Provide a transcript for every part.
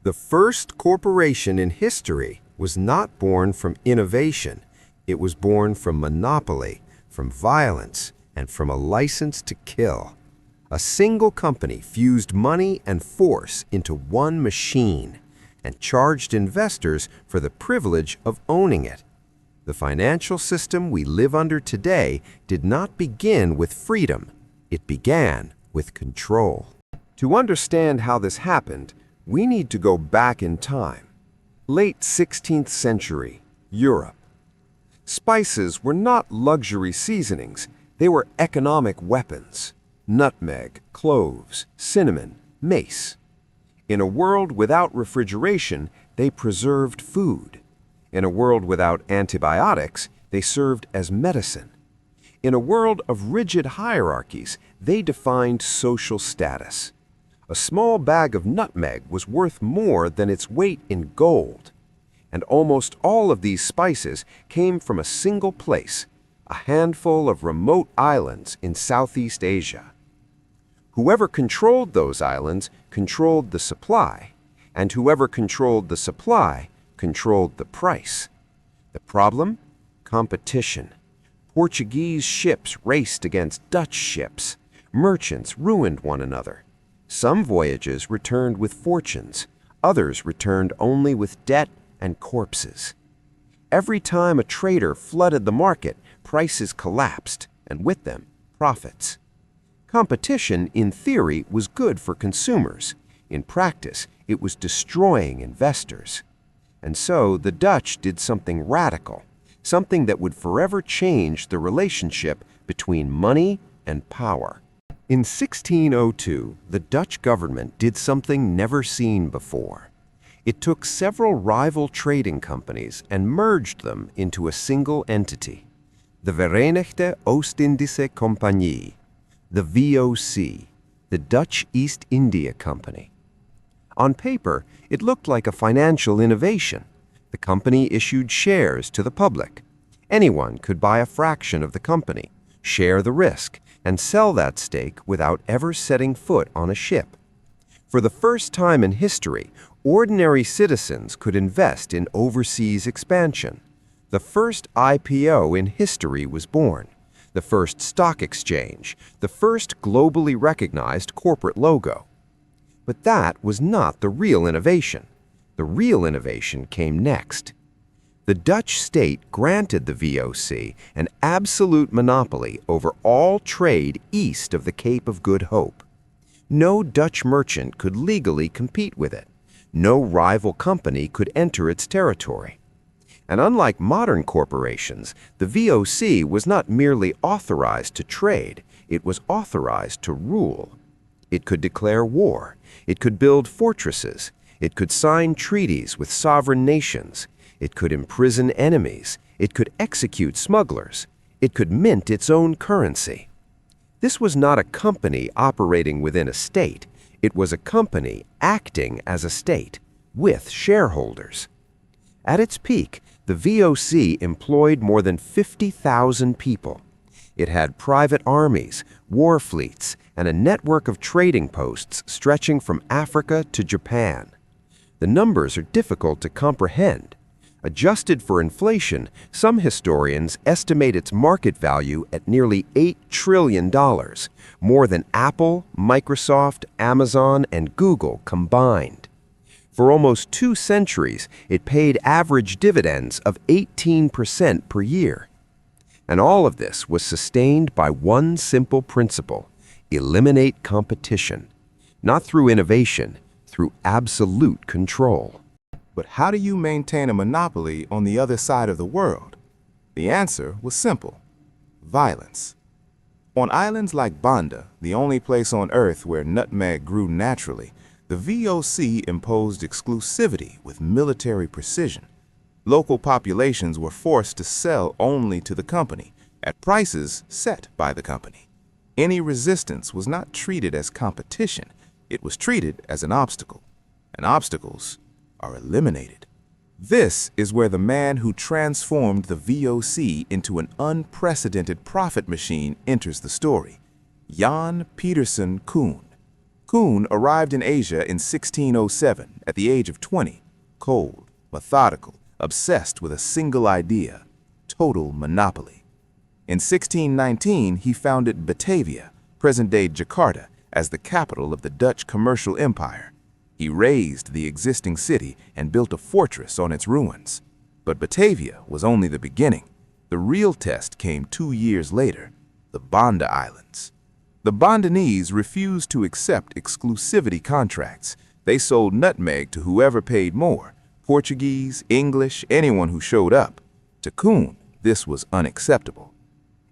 The first corporation in history was not born from innovation. It was born from monopoly, from violence, and from a license to kill. A single company fused money and force into one machine and charged investors for the privilege of owning it. The financial system we live under today did not begin with freedom. It began with control. To understand how this happened, we need to go back in time. Late 16th century, Europe. Spices were not luxury seasonings, they were economic weapons. Nutmeg, cloves, cinnamon, mace. In a world without refrigeration, they preserved food. In a world without antibiotics, they served as medicine. In a world of rigid hierarchies, they defined social status. A small bag of nutmeg was worth more than its weight in gold. And almost all of these spices came from a single place, a handful of remote islands in Southeast Asia. Whoever controlled those islands controlled the supply, and whoever controlled the supply controlled the price. The problem? Competition. Portuguese ships raced against Dutch ships. Merchants ruined one another. Some voyages returned with fortunes, others returned only with debt and corpses. Every time a trader flooded the market, prices collapsed, and with them, profits. Competition, in theory, was good for consumers. In practice, it was destroying investors. And so the Dutch did something radical, something that would forever change the relationship between money and power. In 1602, the Dutch government did something never seen before. It took several rival trading companies and merged them into a single entity, the Verenigde Oost-Indische Compagnie, the VOC, the Dutch East India Company. On paper, it looked like a financial innovation. The company issued shares to the public. Anyone could buy a fraction of the company, share the risk, and sell that stake without ever setting foot on a ship. For the first time in history, ordinary citizens could invest in overseas expansion. The first IPO in history was born. The first stock exchange, the first globally recognized corporate logo. But that was not the real innovation. The real innovation came next. The Dutch state granted the VOC an absolute monopoly over all trade east of the Cape of Good Hope. No Dutch merchant could legally compete with it. No rival company could enter its territory. And unlike modern corporations, the VOC was not merely authorized to trade, it was authorized to rule. It could declare war, it could build fortresses, it could sign treaties with sovereign nations, it could imprison enemies, it could execute smugglers, it could mint its own currency. This was not a company operating within a state, it was a company acting as a state, with shareholders. At its peak, the VOC employed more than 50,000 people. It had private armies, war fleets, and a network of trading posts stretching from Africa to Japan. The numbers are difficult to comprehend. Adjusted for inflation, some historians estimate its market value at nearly $8 trillion, more than Apple, Microsoft, Amazon, and Google combined. For almost 2 centuries, it paid average dividends of 18% per year. And all of this was sustained by one simple principle: eliminate competition, not through innovation, through absolute control. But how do you maintain a monopoly on the other side of the world? The answer was simple: violence. On islands like Banda, the only place on Earth where nutmeg grew naturally, the VOC imposed exclusivity with military precision. Local populations were forced to sell only to the company, at prices set by the company. Any resistance was not treated as competition, it was treated as an obstacle. And obstacles are eliminated. This is where the man who transformed the VOC into an unprecedented profit machine enters the story: Jan Pieterszoon Koen. Koon arrived in Asia in 1607 at the age of 20, cold, methodical, obsessed with a single idea, total monopoly. In 1619, he founded Batavia, present-day Jakarta, as the capital of the Dutch commercial empire. He razed the existing city and built a fortress on its ruins. But Batavia was only the beginning. The real test came 2 years later, the Banda Islands. The Bandanese refused to accept exclusivity contracts. They sold nutmeg to whoever paid more, Portuguese, English, anyone who showed up. To Koon, this was unacceptable.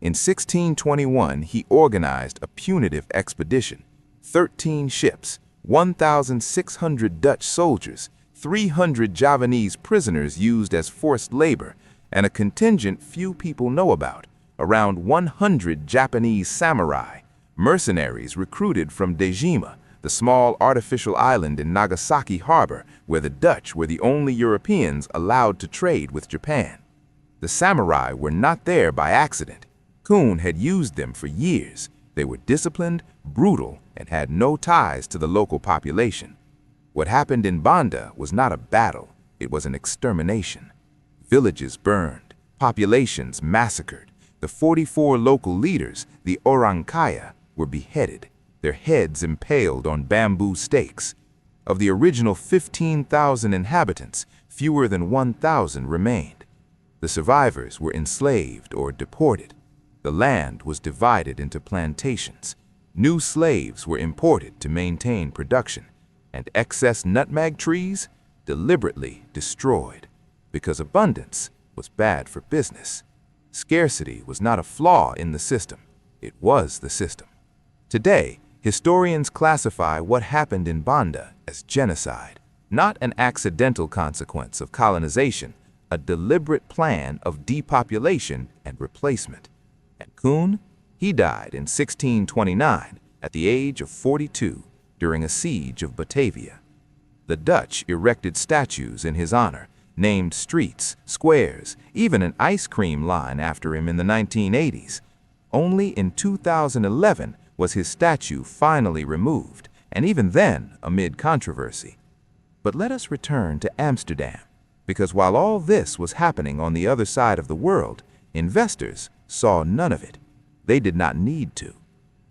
In 1621, he organized a punitive expedition. 13 ships, 1,600 Dutch soldiers, 300 Javanese prisoners used as forced labor, and a contingent few people know about, around 100 Japanese samurai, mercenaries recruited from Dejima, the small artificial island in Nagasaki Harbor where the Dutch were the only Europeans allowed to trade with Japan. The samurai were not there by accident. Koon had used them for years. They were disciplined, brutal, and had no ties to the local population. What happened in Banda was not a battle, it was an extermination. Villages burned, populations massacred. The 44 local leaders, the Orang Kaya, were beheaded, their heads impaled on bamboo stakes. Of the original 15,000 inhabitants, fewer than 1,000 remained. The survivors were enslaved or deported. The land was divided into plantations. New slaves were imported to maintain production, and excess nutmeg trees deliberately destroyed, because abundance was bad for business. Scarcity was not a flaw in the system, it was the system. Today, historians classify what happened in Banda as genocide, not an accidental consequence of colonization, a deliberate plan of depopulation and replacement. And Koon, he died in 1629 at the age of 42 during a siege of Batavia. The Dutch erected statues in his honor, named streets, squares, even an ice cream line after him in the 1980s. Only in 2011 was his statue finally removed, and even then amid controversy. But let us return to Amsterdam, because while all this was happening on the other side of the world, investors saw none of it. They did not need to.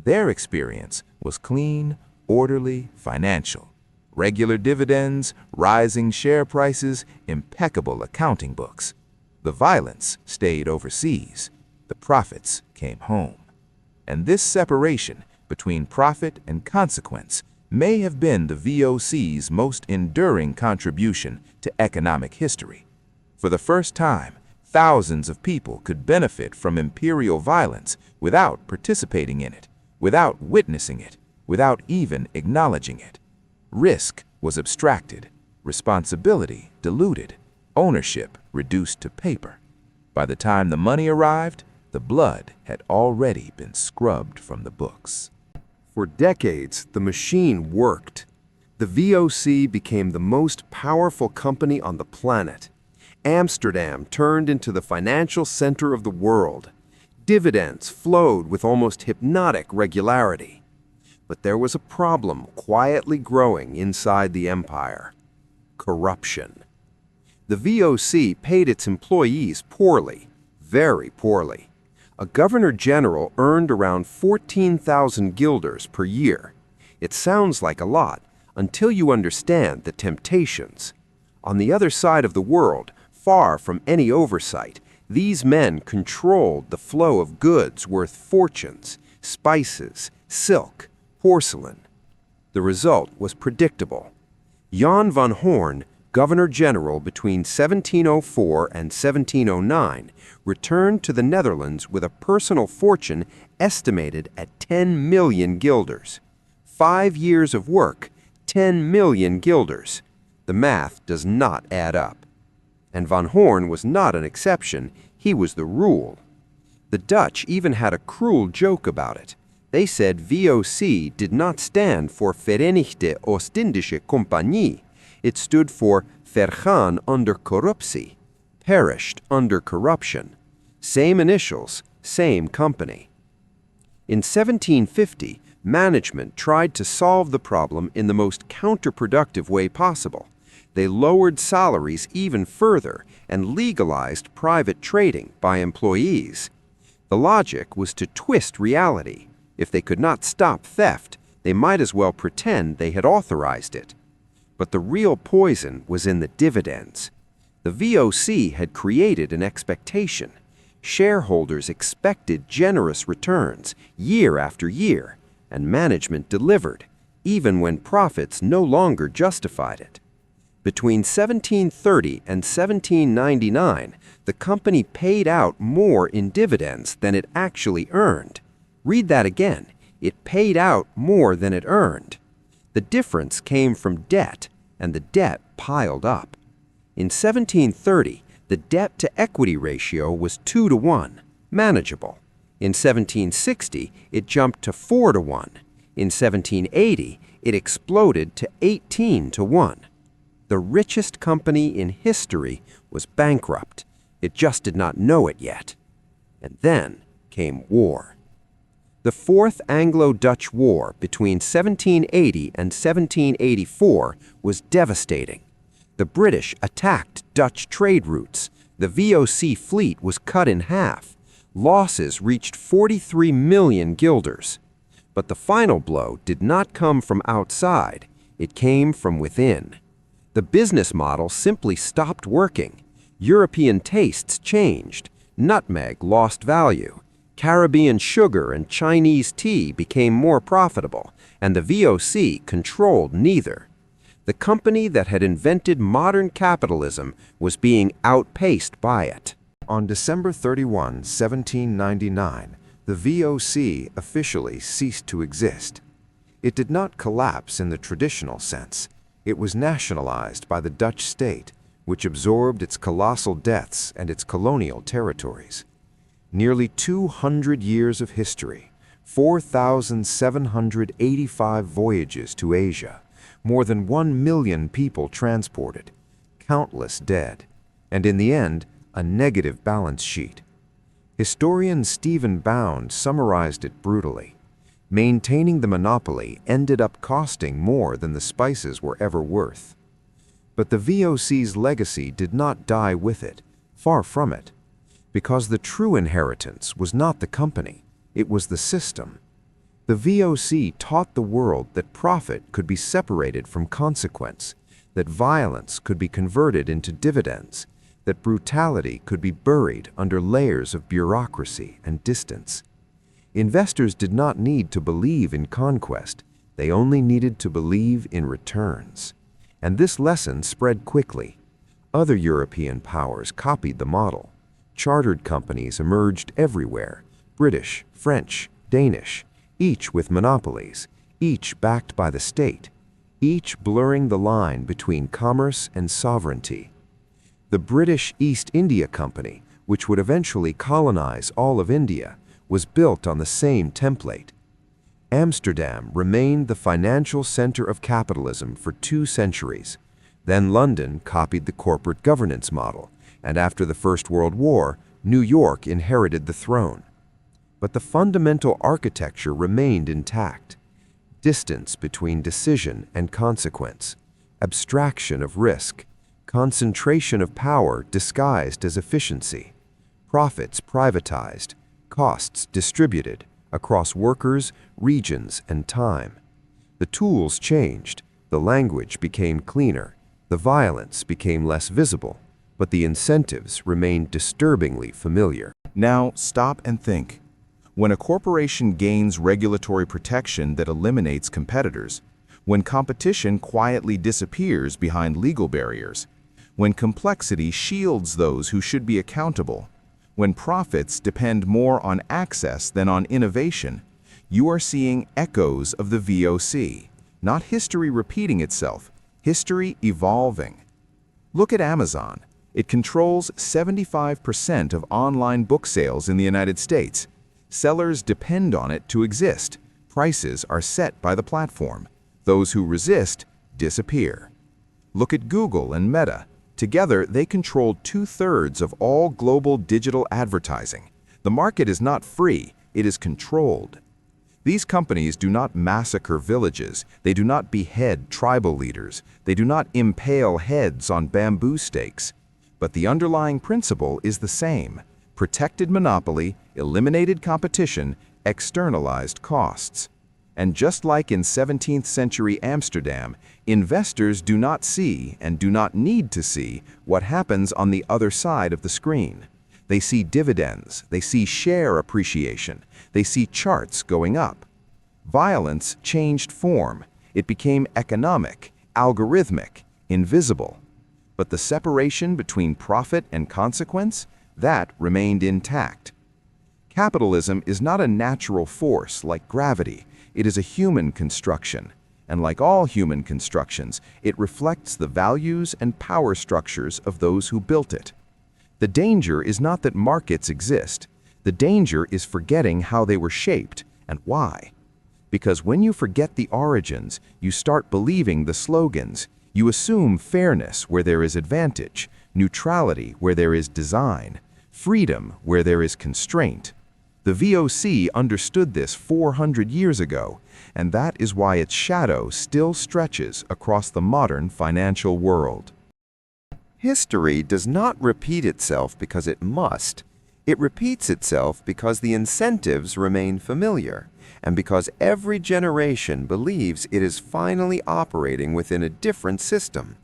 Their experience was clean, orderly, financial. Regular dividends, rising share prices, impeccable accounting books. The violence stayed overseas. The profits came home. And this separation between profit and consequence may have been the VOC's most enduring contribution to economic history. For the first time, thousands of people could benefit from imperial violence without participating in it, without witnessing it, without even acknowledging it. Risk was abstracted, responsibility diluted, ownership reduced to paper. By the time the money arrived, the blood had already been scrubbed from the books. For decades, the machine worked. The VOC became the most powerful company on the planet. Amsterdam turned into the financial center of the world. Dividends flowed with almost hypnotic regularity. But there was a problem quietly growing inside the empire: corruption. The VOC paid its employees poorly, very poorly. A governor-general earned around 14,000 guilders per year. It sounds like a lot until you understand the temptations. On the other side of the world, far from any oversight, these men controlled the flow of goods worth fortunes: spices, silk, porcelain. The result was predictable. Jan van Hoorn, Governor-General between 1704 and 1709, returned to the Netherlands with a personal fortune estimated at 10 million guilders. 5 years of work, 10 million guilders. The math does not add up. And Van Hoorn was not an exception, he was the rule. The Dutch even had a cruel joke about it. They said VOC did not stand for Verenigde Oostindische Compagnie. It stood for Vergaan onder corruptie, perished under corruption. Same initials, same company. In 1750, Management tried to solve the problem in the most counterproductive way possible. They lowered salaries even further and legalized private trading by employees. The logic was to twist reality. If they could not stop theft, they might as well pretend they had authorized it. But the real poison was in the dividends. The VOC had created an expectation. Shareholders expected generous returns year after year, and management delivered, even when profits no longer justified it. Between 1730 and 1799, the company paid out more in dividends than it actually earned. Read that again. It paid out more than it earned. The difference came from debt, and the debt piled up. In 1730, the debt-to-equity ratio was 2-to-1, manageable. In 1760, it jumped to 4-to-1. In 1780, it exploded to 18-to-1. The richest company in history was bankrupt. It just did not know it yet. And then came war. The Fourth Anglo-Dutch War between 1780 and 1784 was devastating. The British attacked Dutch trade routes. The VOC fleet was cut in half. Losses reached 43 million guilders. But the final blow did not come from outside. It came from within. The business model simply stopped working. European tastes changed. Nutmeg lost value. Caribbean sugar and Chinese tea became more profitable, and the VOC controlled neither. The company that had invented modern capitalism was being outpaced by it. On December 31, 1799, the VOC officially ceased to exist. It did not collapse in the traditional sense. It was nationalized by the Dutch state, which absorbed its colossal debts and its colonial territories. Nearly 200 years of history, 4,785 voyages to Asia, more than 1 million people transported, countless dead, and in the end, a negative balance sheet. Historian Stephen Bound summarized it brutally. Maintaining the monopoly ended up costing more than the spices were ever worth. But the VOC's legacy did not die with it, far from it, because the true inheritance was not the company, it was the system. The VOC taught the world that profit could be separated from consequence, that violence could be converted into dividends, that brutality could be buried under layers of bureaucracy and distance. Investors did not need to believe in conquest, they only needed to believe in returns. And this lesson spread quickly. Other European powers copied the model. Chartered companies emerged everywhere, British, French, Danish, each with monopolies, each backed by the state, each blurring the line between commerce and sovereignty. The British East India Company, which would eventually colonize all of India, was built on the same template. Amsterdam remained the financial center of capitalism for 2 centuries. Then London copied the corporate governance model, and after the First World War, New York inherited the throne. But the fundamental architecture remained intact. Distance between decision and consequence, abstraction of risk, concentration of power disguised as efficiency, profits privatized, costs distributed across workers, regions, and time. The tools changed, the language became cleaner, the violence became less visible, but the incentives remained disturbingly familiar. Now, stop and think. When a corporation gains regulatory protection that eliminates competitors, when competition quietly disappears behind legal barriers, when complexity shields those who should be accountable, when profits depend more on access than on innovation, you are seeing echoes of the VOC, not history repeating itself, history evolving. Look at Amazon. It controls 75% of online book sales in the United States. Sellers depend on it to exist. Prices are set by the platform. Those who resist disappear. Look at Google and Meta. Together, they control 2/3 of all global digital advertising. The market is not free, it is controlled. These companies do not massacre villages, they do not behead tribal leaders, they do not impale heads on bamboo stakes. But the underlying principle is the same: protected monopoly, eliminated competition, externalized costs. And just like in 17th century Amsterdam, investors do not see and do not need to see what happens on the other side of the screen. They see dividends, they see share appreciation, they see charts going up. Violence changed form. It became economic, algorithmic, invisible. But the separation between profit and consequence, that remained intact. Capitalism is not a natural force like gravity. It is a human construction, and like all human constructions, it reflects the values and power structures of those who built it. The danger is not that markets exist. The danger is forgetting how they were shaped and why. Because when you forget the origins, you start believing the slogans. You assume fairness where there is advantage, neutrality where there is design, freedom where there is constraint. The VOC understood this 400 years ago, and that is why its shadow still stretches across the modern financial world. History does not repeat itself because it must. It repeats itself because the incentives remain familiar, and because every generation believes it is finally operating within a different system.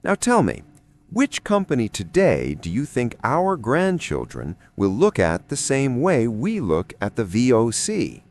Now tell me, which company today do you think our grandchildren will look at the same way we look at the VOC?